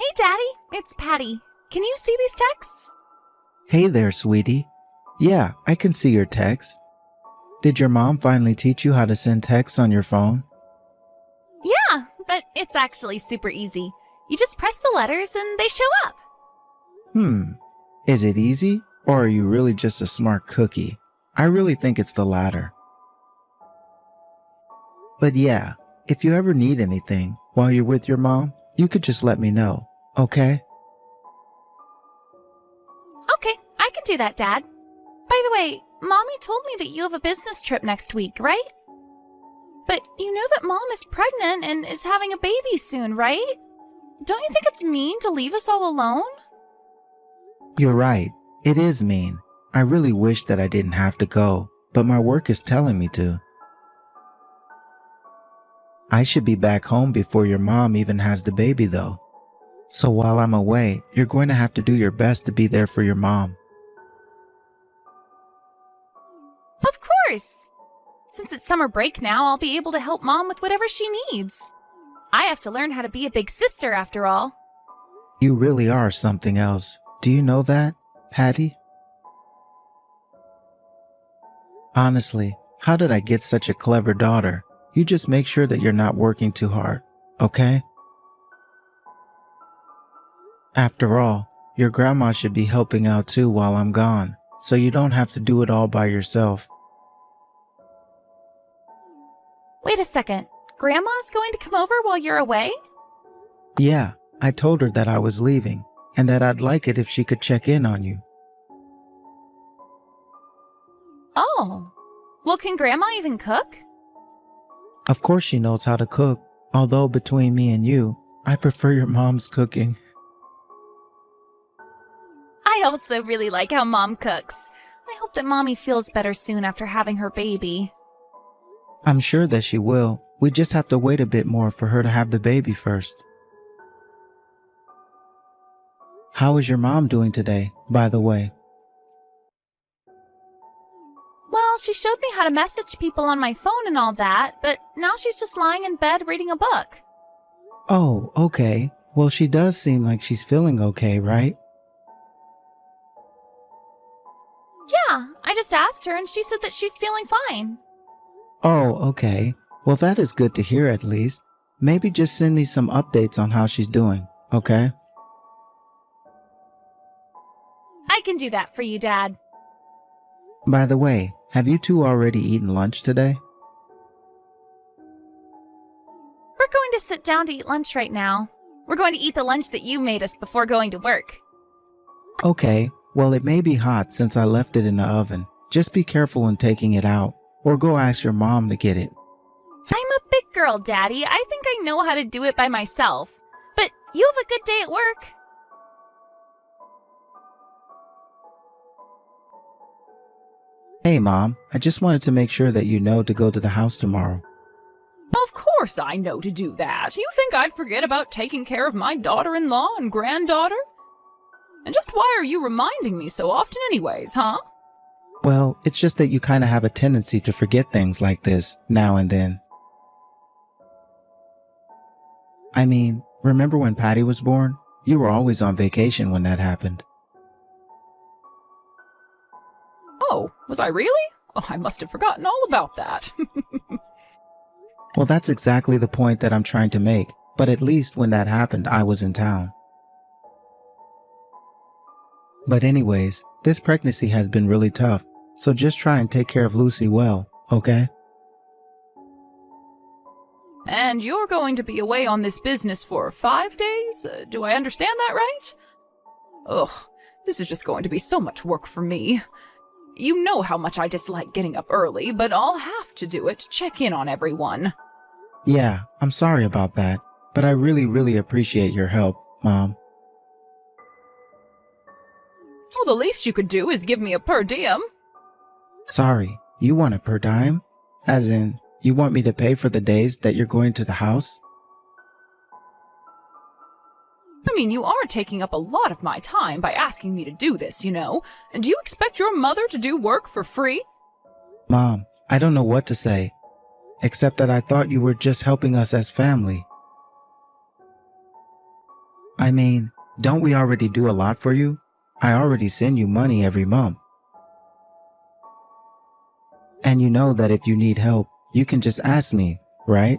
Hey, Daddy, it's Patty. Can you see these texts? Hey there, sweetie. Yeah, I can see your text. Did your mom finally teach you how to send texts on your phone? Yeah, but it's actually super easy. You just press the letters and they show up. Is it easy, or are you really just a smart cookie? I really think it's the latter. But yeah, if you ever need anything while you're with your mom, you could just let me know, okay? Okay, I can do that, Dad. By the way, Mommy told me that you have a business trip next week, right? But you know that Mom is pregnant and is having a baby soon, right? Don't you think it's mean to leave us all alone? You're right. It is mean. I really wish that I didn't have to go, but my work is telling me to. I should be back home before your mom even has the baby though. So while I'm away, you're going to have to do your best to be there for your mom. Of course! Since it's summer break now, I'll be able to help Mom with whatever she needs. I have to learn how to be a big sister after all. You really are something else. Do you know that, Patty? Honestly, how did I get such a clever daughter? You just make sure that you're not working too hard, okay? After all, your grandma should be helping out too while I'm gone, so you don't have to do it all by yourself. Wait a second. Grandma's going to come over while you're away? Yeah, I told her that I was leaving, and that I'd like it if she could check in on you. Oh. Well, can Grandma even cook? Of course she knows how to cook, although between me and you, I prefer your mom's cooking. I also really like how Mom cooks. I hope that Mommy feels better soon after having her baby. I'm sure that she will. We just have to wait a bit more for her to have the baby first. How is your mom doing today, by the way? Well, she showed me how to message people on my phone and all that, but now she's just lying in bed reading a book. Oh, okay. Well, she does seem like she's feeling okay, right? Yeah, I just asked her and she said that she's feeling fine. Oh, okay. Well, that is good to hear at least. Maybe just send me some updates on how she's doing, okay? I can do that for you, Dad. By the way, have you two already eaten lunch today? We're going to sit down to eat lunch right now. We're going to eat the lunch that you made us before going to work. Okay, well, it may be hot since I left it in the oven. Just be careful in taking it out, or go ask your mom to get it. I'm a big girl, Daddy. I think I know how to do it by myself. But you have a good day at work. Hey, Mom, I just wanted to make sure that you know to go to the house tomorrow. Of course I know to do that. You think I'd forget about taking care of my daughter-in-law and granddaughter? And just why are you reminding me so often anyways, huh? Well, it's just that you kind of have a tendency to forget things like this now and then. I mean, remember when Patty was born? You were always on vacation when that happened. Oh, was I really? Oh, I must have forgotten all about that. Well, that's exactly the point that I'm trying to make, but at least when that happened, I was in town. But anyways, this pregnancy has been really tough, so just try and take care of Lucy well, okay? And you're going to be away on this business for 5 days? Do I understand that right? Ugh, this is just going to be so much work for me. You know how much I dislike getting up early, but I'll have to do it to check in on everyone. Yeah, I'm sorry about that, but I really appreciate your help, Mom. So the least you could do is give me a per diem. Sorry, you want a per dime? As in, you want me to pay for the days that you're going to the house? I mean, you are taking up a lot of my time by asking me to do this, you know. And do you expect your mother to do work for free? Mom, I don't know what to say, except that I thought you were just helping us as family. I mean, don't we already do a lot for you? I already send you money every month. And you know that if you need help, you can just ask me, right?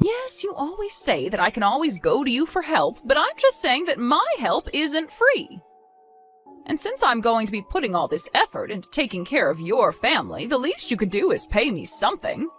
Yes, you always say that I can always go to you for help, but I'm just saying that my help isn't free. And since I'm going to be putting all this effort into taking care of your family, the least you could do is pay me something.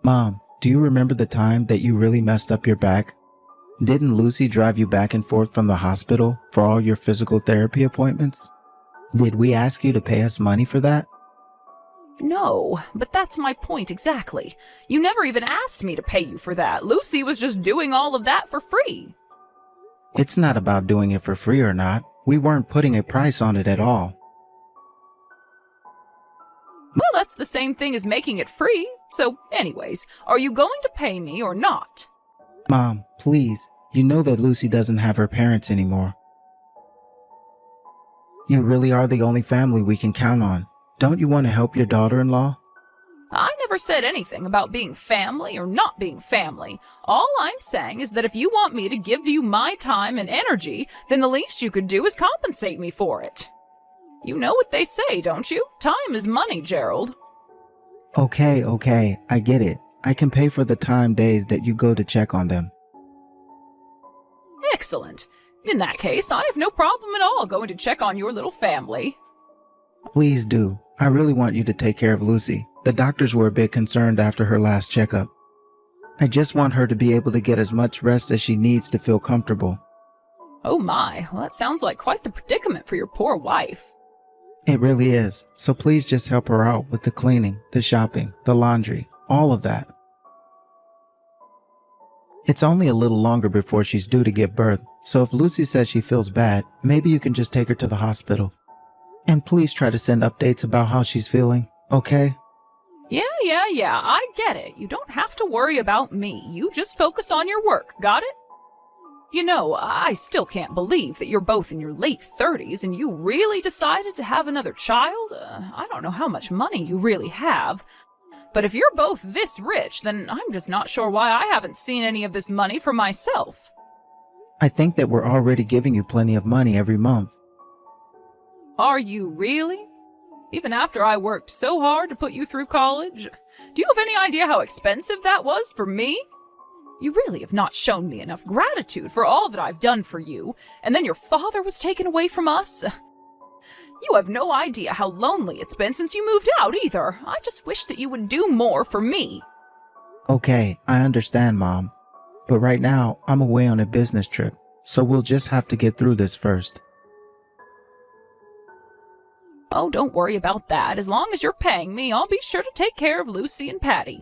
Mom, do you remember the time that you really messed up your back? Didn't Lucy drive you back and forth from the hospital for all your physical therapy appointments? Did we ask you to pay us money for that? No, but that's my point exactly. You never even asked me to pay you for that. Lucy was just doing all of that for free. It's not about doing it for free or not. We weren't putting a price on it at all. Well, that's the same thing as making it free. So, anyways, are you going to pay me or not? Mom, please, you know that Lucy doesn't have her parents anymore. You really are the only family we can count on. Don't you want to help your daughter-in-law? I never said anything about being family or not being family. All I'm saying is that if you want me to give you my time and energy, then the least you could do is compensate me for it. You know what they say, don't you? Time is money, Gerald. Okay, I get it. I can pay for the time days that you go to check on them. Excellent. In that case, I have no problem at all going to check on your little family. Please do. I really want you to take care of Lucy. The doctors were a bit concerned after her last checkup. I just want her to be able to get as much rest as she needs to feel comfortable. Oh my, well that sounds like quite the predicament for your poor wife. It really is. So please just help her out with the cleaning, the shopping, the laundry, all of that. It's only a little longer before she's due to give birth, so if Lucy says she feels bad, maybe you can just take her to the hospital. And please try to send updates about how she's feeling, okay? Yeah, I get it. You don't have to worry about me. You just focus on your work, got it? You know, I still can't believe that you're both in your late 30s and you really decided to have another child. I don't know how much money you really have. But if you're both this rich, then I'm just not sure why I haven't seen any of this money for myself. I think that we're already giving you plenty of money every month. Are you really? Even after I worked so hard to put you through college? Do you have any idea how expensive that was for me? You really have not shown me enough gratitude for all that I've done for you, and then your father was taken away from us. You have no idea how lonely it's been since you moved out either. I just wish that you would do more for me. Okay, I understand, Mom. But right now, I'm away on a business trip, so we'll just have to get through this first. Oh, don't worry about that. As long as you're paying me, I'll be sure to take care of Lucy and Patty.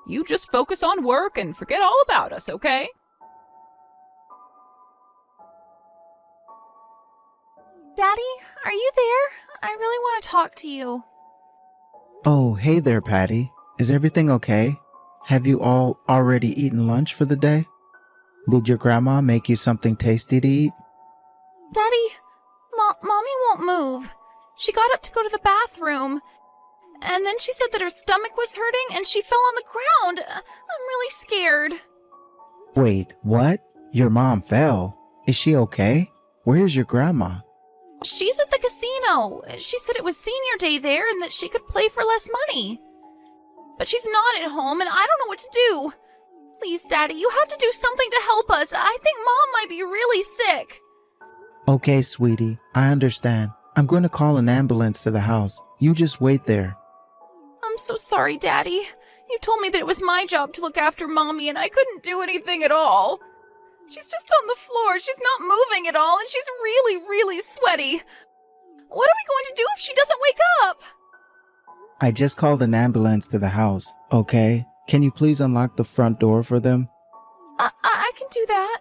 You just focus on work and forget all about us, okay? Daddy, are you there? I really want to talk to you. Oh, hey there, Patty. Is everything okay? Have you all already eaten lunch for the day? Did your grandma make you something tasty to eat? Daddy, Mommy won't move. She got up to go to the bathroom, and then she said that her stomach was hurting and she fell on the ground. I'm really scared. Wait, what? Your mom fell? Is she okay? Where's your grandma? She's at the casino. She said it was senior day there and that she could play for less money. But she's not at home and I don't know what to do. Please, Daddy, you have to do something to help us. I think Mom might be really sick. Okay, sweetie, I understand. I'm going to call an ambulance to the house. You just wait there. I'm so sorry, Daddy. You told me that it was my job to look after Mommy and I couldn't do anything at all. She's just on the floor. She's not moving at all and she's really, really sweaty. What are we going to do if she doesn't wake up? I just called an ambulance to the house, okay? Can you please unlock the front door for them? I can do that.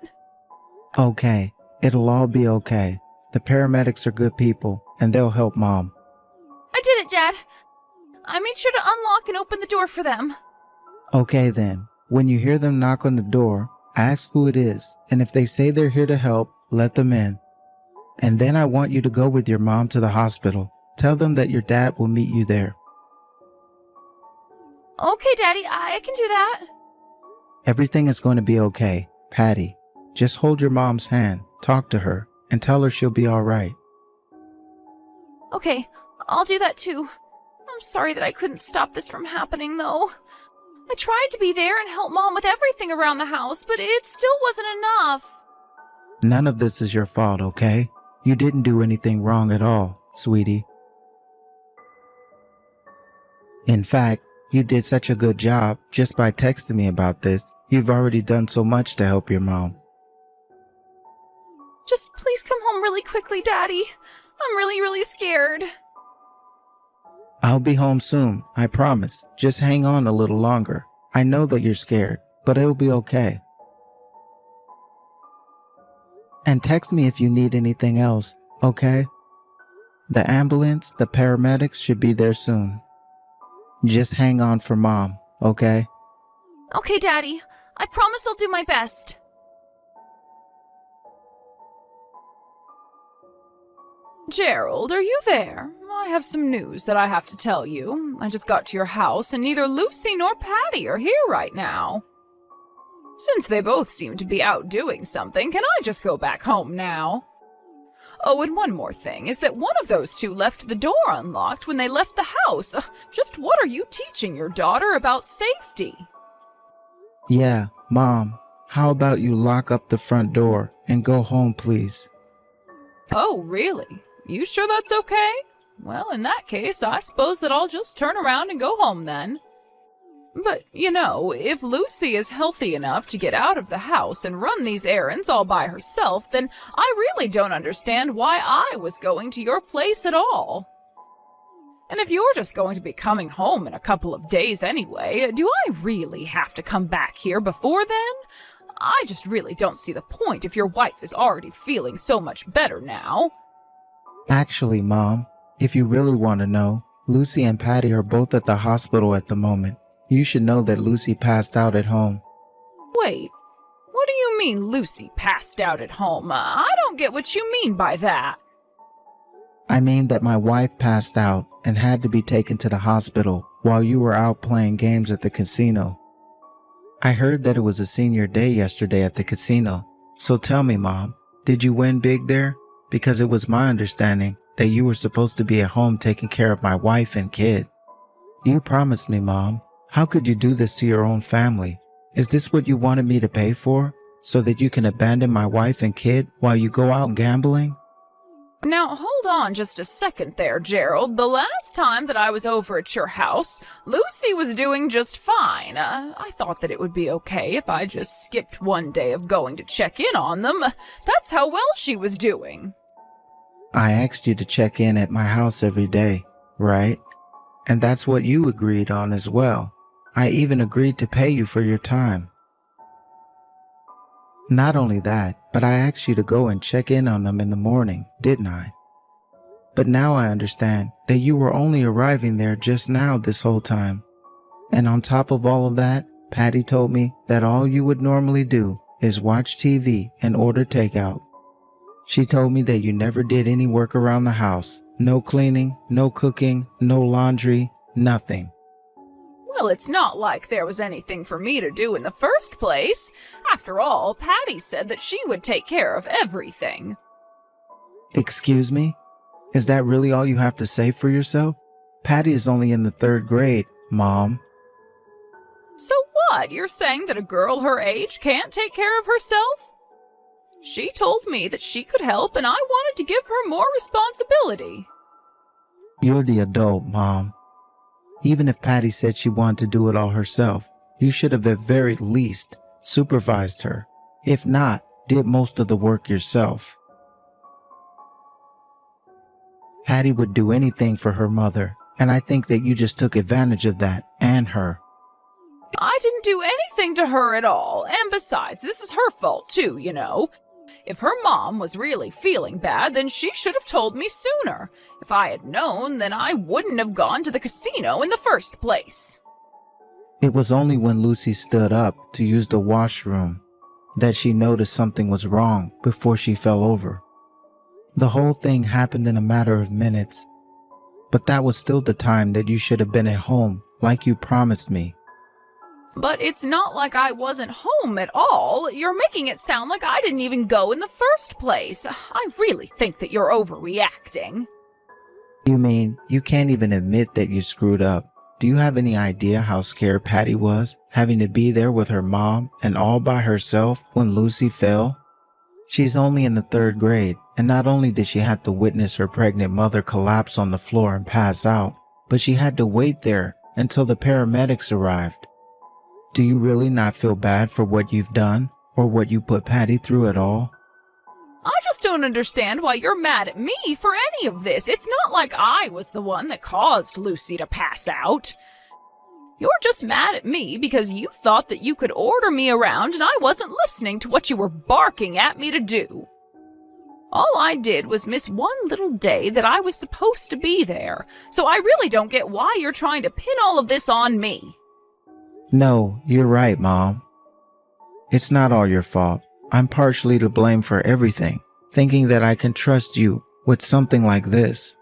Okay, it'll all be okay. The paramedics are good people, and they'll help Mom. I did it, Dad. I made sure to unlock and open the door for them. Okay then, when you hear them knock on the door, ask who it is, and if they say they're here to help, let them in. And then I want you to go with your mom to the hospital. Tell them that your dad will meet you there. Okay, Daddy, I can do that. Everything is going to be okay, Patty. Just hold your mom's hand, talk to her, and tell her she'll be all right. Okay, I'll do that too. I'm sorry that I couldn't stop this from happening, though. I tried to be there and help Mom with everything around the house, but it still wasn't enough. None of this is your fault, okay? You didn't do anything wrong at all, sweetie. In fact, you did such a good job just by texting me about this. You've already done so much to help your mom. Just please come home really quickly, Daddy. I'm really scared. I'll be home soon, I promise. Just hang on a little longer. I know that you're scared, but it'll be okay. And text me if you need anything else, okay? The ambulance, the paramedics should be there soon. Just hang on for Mom, okay? Okay, Daddy. I promise I'll do my best. Gerald, are you there? I have some news that I have to tell you. I just got to your house and neither Lucy nor Patty are here right now. Since they both seem to be out doing something, can I just go back home now? Oh, and one more thing is that one of those two left the door unlocked when they left the house. Just what are you teaching your daughter about safety? Yeah, Mom, how about you lock up the front door and go home, please? Oh, really? You sure that's okay? Well, in that case, I suppose that I'll just turn around and go home then. But, you know, if Lucy is healthy enough to get out of the house and run these errands all by herself, then I really don't understand why I was going to your place at all. And if you're just going to be coming home in a couple of days anyway, do I really have to come back here before then? I just really don't see the point if your wife is already feeling so much better now. Actually, Mom, if you really want to know, Lucy and Patty are both at the hospital at the moment. You should know that Lucy passed out at home. Wait, what do you mean Lucy passed out at home? I don't get what you mean by that. I mean that my wife passed out and had to be taken to the hospital while you were out playing games at the casino. I heard that it was a senior day yesterday at the casino. So tell me, Mom, did you win big there? Because it was my understanding that you were supposed to be at home taking care of my wife and kid. You promised me, Mom. How could you do this to your own family? Is this what you wanted me to pay for? So that you can abandon my wife and kid while you go out gambling? Now, hold on just a second there, Gerald. The last time that I was over at your house, Lucy was doing just fine. I thought that it would be okay if I just skipped one day of going to check in on them. That's how well she was doing. I asked you to check in at my house every day, right? And that's what you agreed on as well. I even agreed to pay you for your time. Not only that, but I asked you to go and check in on them in the morning, didn't I? But now I understand that you were only arriving there just now this whole time. And on top of all of that, Patty told me that all you would normally do is watch TV and order takeout. She told me that you never did any work around the house. No cleaning, no cooking, no laundry, nothing. Well, it's not like there was anything for me to do in the first place. After all, Patty said that she would take care of everything. Excuse me? Is that really all you have to say for yourself? Patty is only in the 3rd grade, Mom. So what? You're saying that a girl her age can't take care of herself? She told me that she could help, and I wanted to give her more responsibility. You're the adult, Mom. Even if Patty said she wanted to do it all herself, you should have at very least supervised her. If not, did most of the work yourself. Patty would do anything for her mother, and I think that you just took advantage of that and her. I didn't do anything to her at all, and besides, this is her fault too, you know. If her mom was really feeling bad, then she should have told me sooner. If I had known, then I wouldn't have gone to the casino in the first place. It was only when Lucy stood up to use the washroom that she noticed something was wrong before she fell over. The whole thing happened in a matter of minutes, but that was still the time that you should have been at home like you promised me. But it's not like I wasn't home at all. You're making it sound like I didn't even go in the first place. I really think that you're overreacting. You mean you can't even admit that you screwed up? Do you have any idea how scared Patty was, having to be there with her mom and all by herself when Lucy fell? She's only in the 3rd grade, and not only did she have to witness her pregnant mother collapse on the floor and pass out, but she had to wait there until the paramedics arrived. Do you really not feel bad for what you've done or what you put Patty through at all? I just don't understand why you're mad at me for any of this. It's not like I was the one that caused Lucy to pass out. You're just mad at me because you thought that you could order me around and I wasn't listening to what you were barking at me to do. All I did was miss one little day that I was supposed to be there, so I really don't get why you're trying to pin all of this on me. No, you're right, Mom. It's not all your fault. I'm partially to blame for everything, thinking that I can trust you with something like this.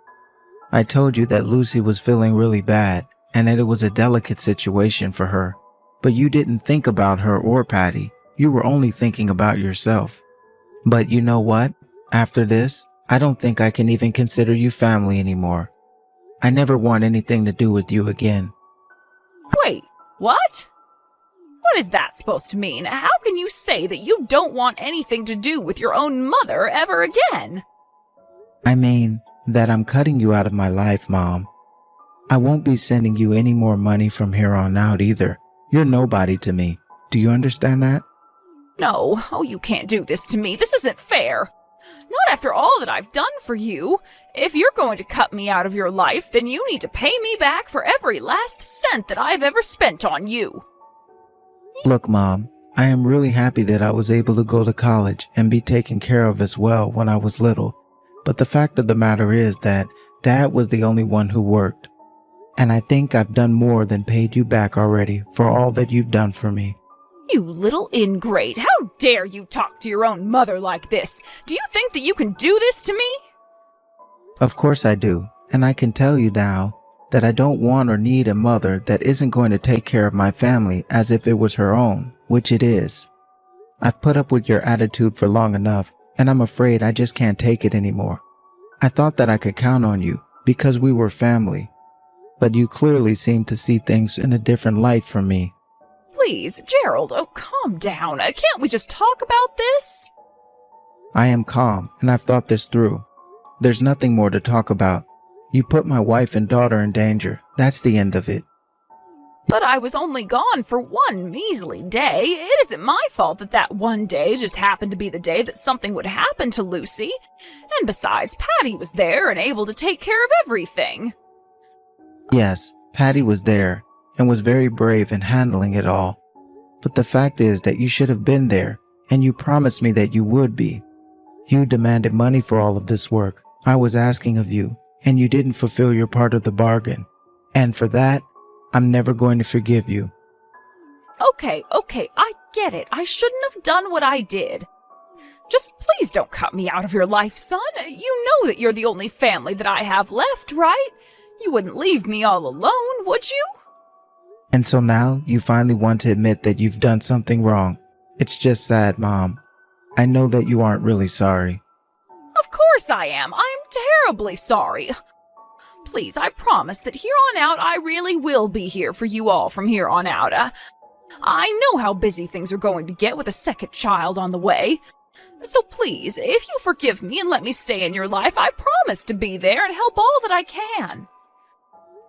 I told you that Lucy was feeling really bad and that it was a delicate situation for her, but you didn't think about her or Patty. You were only thinking about yourself. But you know what? After this, I don't think I can even consider you family anymore. I never want anything to do with you again. Wait, what? What is that supposed to mean? How can you say that you don't want anything to do with your own mother ever again? I mean that I'm cutting you out of my life, Mom. I won't be sending you any more money from here on out either. You're nobody to me. Do you understand that? No, oh, you can't do this to me. This isn't fair. Not after all that I've done for you. If you're going to cut me out of your life, then you need to pay me back for every last cent that I've ever spent on you. Look, Mom, I am really happy that I was able to go to college and be taken care of as well when I was little. But the fact of the matter is that Dad was the only one who worked. And I think I've done more than paid you back already for all that you've done for me. You little ingrate. How dare you talk to your own mother like this? Do you think that you can do this to me? Of course I do. And I can tell you now that I don't want or need a mother that isn't going to take care of my family as if it was her own, which it is. I've put up with your attitude for long enough, and I'm afraid I just can't take it anymore. I thought that I could count on you because we were family, but you clearly seem to see things in a different light from me. Please, Gerald, oh, calm down. Can't we just talk about this? I am calm, and I've thought this through. There's nothing more to talk about. You put my wife and daughter in danger. That's the end of it. But I was only gone for one measly day. It isn't my fault that that one day just happened to be the day that something would happen to Lucy. And besides, Patty was there and able to take care of everything. Yes, Patty was there and was very brave in handling it all. But the fact is that you should have been there, and you promised me that you would be. You demanded money for all of this work I was asking of you, and you didn't fulfill your part of the bargain. And for that, I'm never going to forgive you. Okay, I get it. I shouldn't have done what I did. Just please don't cut me out of your life, son. You know that you're the only family that I have left, right? You wouldn't leave me all alone, would you? And so now you finally want to admit that you've done something wrong. It's just sad, Mom. I know that you aren't really sorry. Of course I am. I'm terribly sorry. Please, I promise that here on out, I really will be here for you all from here on out. I know how busy things are going to get with a second child on the way. So please, if you forgive me and let me stay in your life, I promise to be there and help all that I can.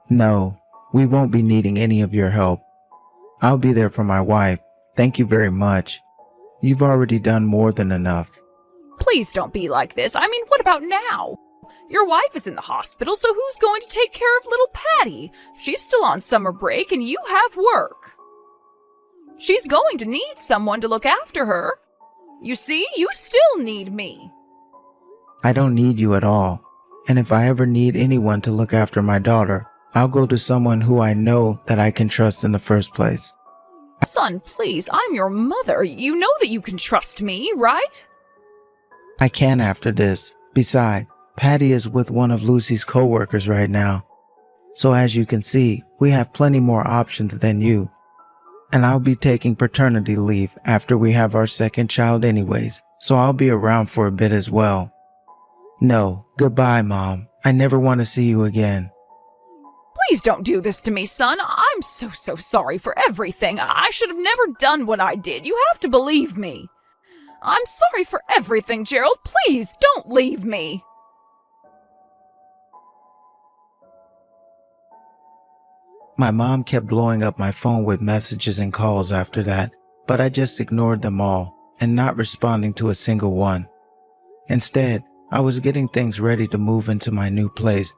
No, we won't be needing any of your help. I'll be there for my wife. Thank you very much. You've already done more than enough. Please don't be like this. I mean, what about now? Your wife is in the hospital, so who's going to take care of little Patty? She's still on summer break and you have work. She's going to need someone to look after her. You see, you still need me. I don't need you at all. And if I ever need anyone to look after my daughter, I'll go to someone who I know that I can trust in the first place. Son, please, I'm your mother. You know that you can trust me, right? I can after this. Besides, Patty is with one of Lucy's co-workers right now. So as you can see, we have plenty more options than you. And I'll be taking paternity leave after we have our second child anyways, so I'll be around for a bit as well. No, goodbye, Mom. I never want to see you again. Please don't do this to me, son. I'm so sorry for everything. I should have never done what I did. You have to believe me. I'm sorry for everything, Gerald. Please don't leave me. My mom kept blowing up my phone with messages and calls after that, but I just ignored them all and not responding to a single one. Instead, I was getting things ready to move into my new place.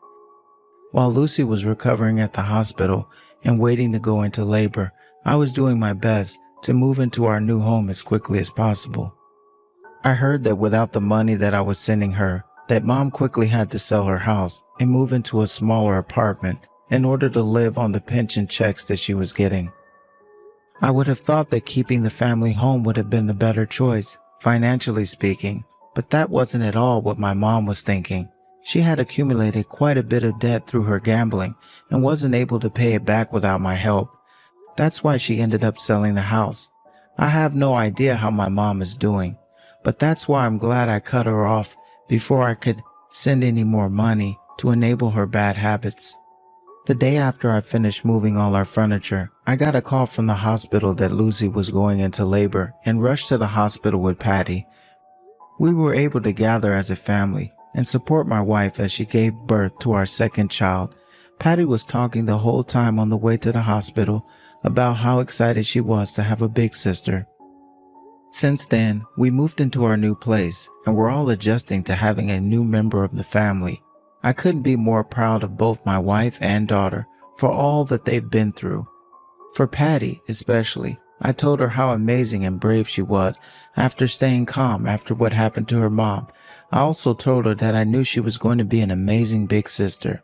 While Lucy was recovering at the hospital and waiting to go into labor, I was doing my best to move into our new home as quickly as possible. I heard that without the money that I was sending her, that Mom quickly had to sell her house and move into a smaller apartment in order to live on the pension checks that she was getting. I would have thought that keeping the family home would have been the better choice, financially speaking, but that wasn't at all what my mom was thinking. She had accumulated quite a bit of debt through her gambling and wasn't able to pay it back without my help. That's why she ended up selling the house. I have no idea how my mom is doing, but that's why I'm glad I cut her off before I could send any more money to enable her bad habits. The day after I finished moving all our furniture, I got a call from the hospital that Lucy was going into labor and rushed to the hospital with Patty. We were able to gather as a family and support my wife as she gave birth to our second child. Patty was talking the whole time on the way to the hospital about how excited she was to have a big sister. Since then, we moved into our new place and we're all adjusting to having a new member of the family. I couldn't be more proud of both my wife and daughter for all that they've been through. For Patty, especially, I told her how amazing and brave she was after staying calm after what happened to her mom. I also told her that I knew she was going to be an amazing big sister.